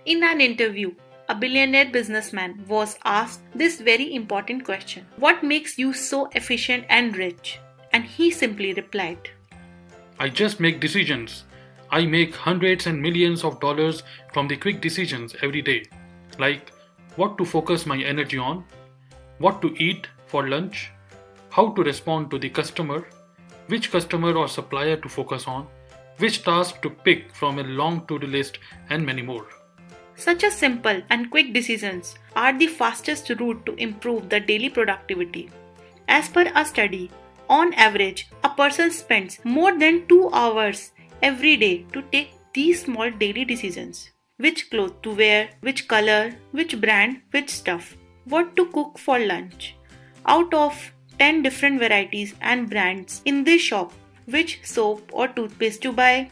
In an interview, a billionaire businessman was asked this very important question: what makes you so efficient and rich? And he simply replied, I just make decisions. I make hundreds and millions of dollars from the quick decisions every day. Like what to focus my energy on, what to eat for lunch, how to respond to the customer, which customer or supplier to focus on, which task to pick from a long to do list, and many more. such a simple and quick decisions are the fastest route to improve the daily productivity. As per a study, on average, a person spends more than 2 hours every day to take these small daily decisions: which clothes to wear, which color, which brand, which stuff, what to cook for lunch. Out of 10 different varieties and brands in this shop, which soap or toothpaste to buy,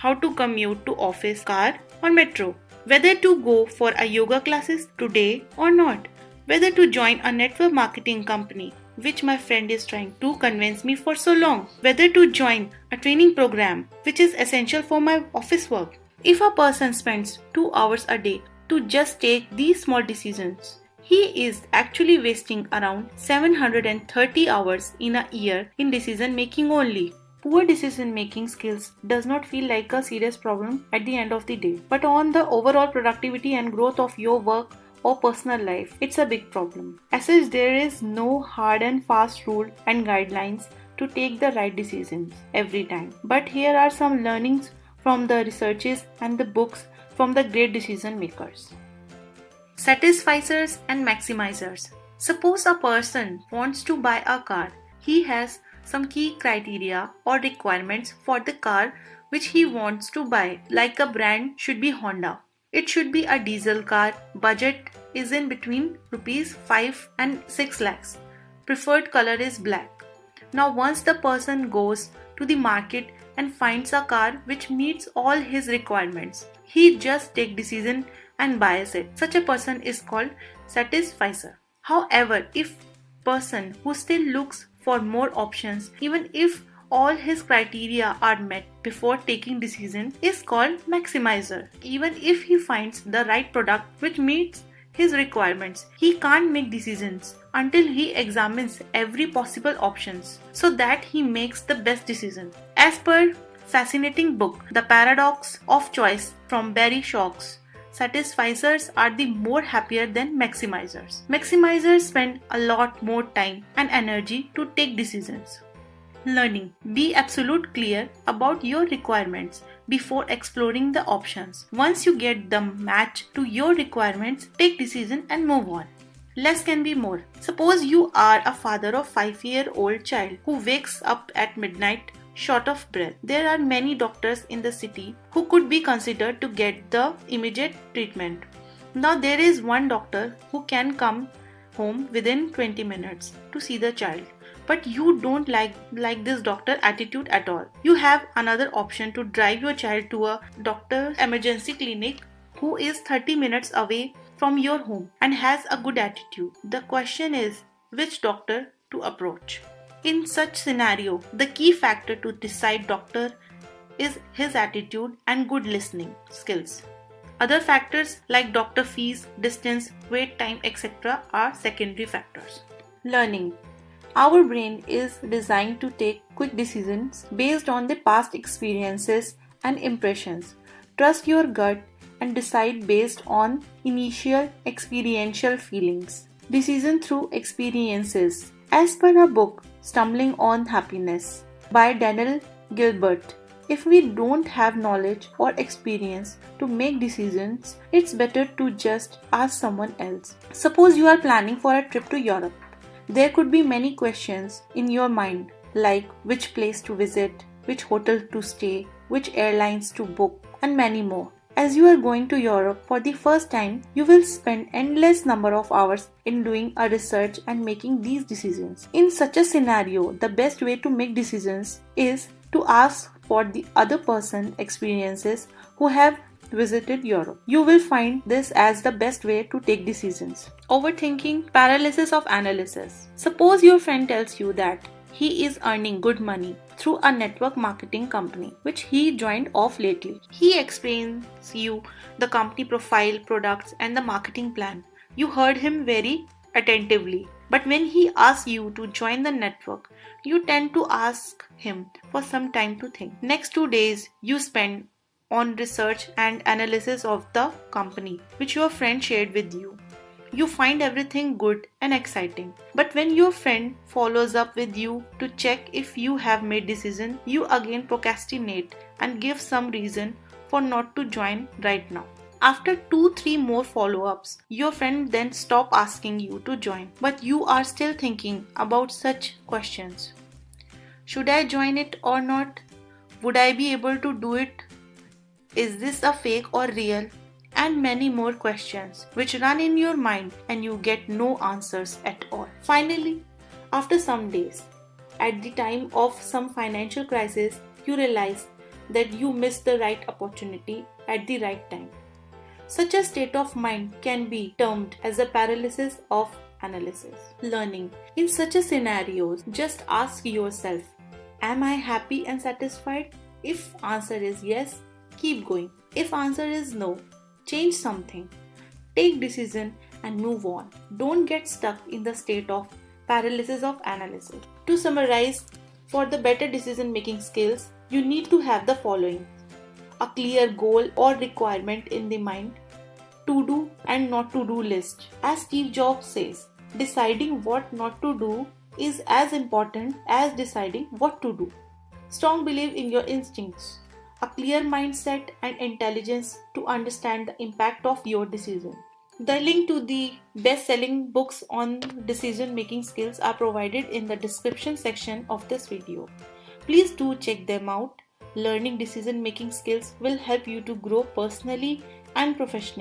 how to commute to office, car or metro, whether to go for a yoga classes today or not, whether to join a network marketing company, which my friend is trying to convince me for so long, whether to join a training program which is essential for my office work. If a person spends 2 hours a day to just take these small decisions, he is actually wasting around 730 hours in a year in decision making only. Poor decision making skills does not feel like a serious problem at the end of the day, but on the overall productivity and growth of your work or personal life, it's a big problem. As such, there is no hard and fast rule and guidelines to take the right decisions every time. But here are some learnings from the researches and the books from the great decision makers. Satisficers and maximizers. Suppose a person wants to buy a car. He has some key criteria or requirements for the car which he wants to buy. Like a brand should be Honda. It should be a diesel car. Budget is in between rupees 5 and 6 lakhs. Preferred color is black. Now once the person goes to the market and finds a car which meets all his requirements, he just take decision and buys it. Such a person is called satisficer. However, if person who still looks for more options, even if all his criteria are met before taking decision, is called maximizer. Even if he finds the right product which meets his requirements, he can't make decisions until he examines every possible options so that he makes the best decision. As per fascinating book The Paradox of Choice from Barry Shocks, satisficers are the more happier than maximizers. Maximizers spend a lot more time and energy to take decisions. Learning. Be absolute clear about your requirements before exploring the options. Once you get them matched to your requirements, take decision and move on. Less can be more. Suppose you are a father of 5-year-old child who wakes up at midnight short of breath. There are many doctors in the city who could be considered to get the immediate treatment. Now there is one doctor who can come home within 20 minutes to see the child. But you don't like this doctor attitude at all. You have another option to drive your child to a doctor's emergency clinic who is 30 minutes away from your home and has a good attitude. The question is which doctor to approach. In such scenario, the key factor to decide doctor is his attitude and good listening skills. Other factors like doctor fees, distance, wait time, etc. are secondary factors. Learning. Our brain is designed to take quick decisions based on the past experiences and impressions. Trust your gut and decide based on initial experiential feelings. Decision through experiences. As per a book, Stumbling on Happiness by Daniel Gilbert, if we don't have knowledge or experience to make decisions, it's better to just ask someone else. Suppose you are planning for a trip to Europe. There could be many questions in your mind like which place to visit, which hotel to stay, which airlines to book, and many more. As you are going to Europe for the first time, you will spend endless number of hours in doing a research and making these decisions. In such a scenario, the best way to make decisions is to ask for the other person's experiences who have visited Europe. You will find this as the best way to take decisions. Overthinking, paralysis of analysis. Suppose your friend tells you that he is earning good money through a network marketing company which he joined off lately. He explains you the company profile, products and the marketing plan. You heard him very attentively. But when he asks you to join the network, you tend to ask him for some time to think. Next 2 days you spend on research and analysis of the company which your friend shared with you. You find everything good and exciting. But when your friend follows up with you to check if you have made decision, you again procrastinate and give some reason for not to join right now. After 2-3 more follow-ups, your friend then stop asking you to join, but you are still thinking about such questions. Should I join it or not? Would I be able to do it? Is this a fake or real? And many more questions which run in your mind and you get no answers at all. Finally, after some days, at the time of some financial crisis, you realize that you missed the right opportunity at the right time. Such a state of mind can be termed as a paralysis of analysis. Learning. In such a scenario, just ask yourself, am I happy and satisfied? If answer is yes, keep going. If answer is no, change something. Take decision and move on. Don't get stuck in the state of paralysis of analysis. To summarize, for the better decision making skills, you need to have the following: a clear goal or requirement in the mind, to do and not to do list. As Steve Jobs says, deciding what not to do is as important as deciding what to do. Strong belief in your instincts, a clear mindset and intelligence to understand the impact of your decision. The link to the best-selling books on decision-making skills are provided in the description section of this video. Please do check them out. Learning decision-making skills will help you to grow personally and professionally.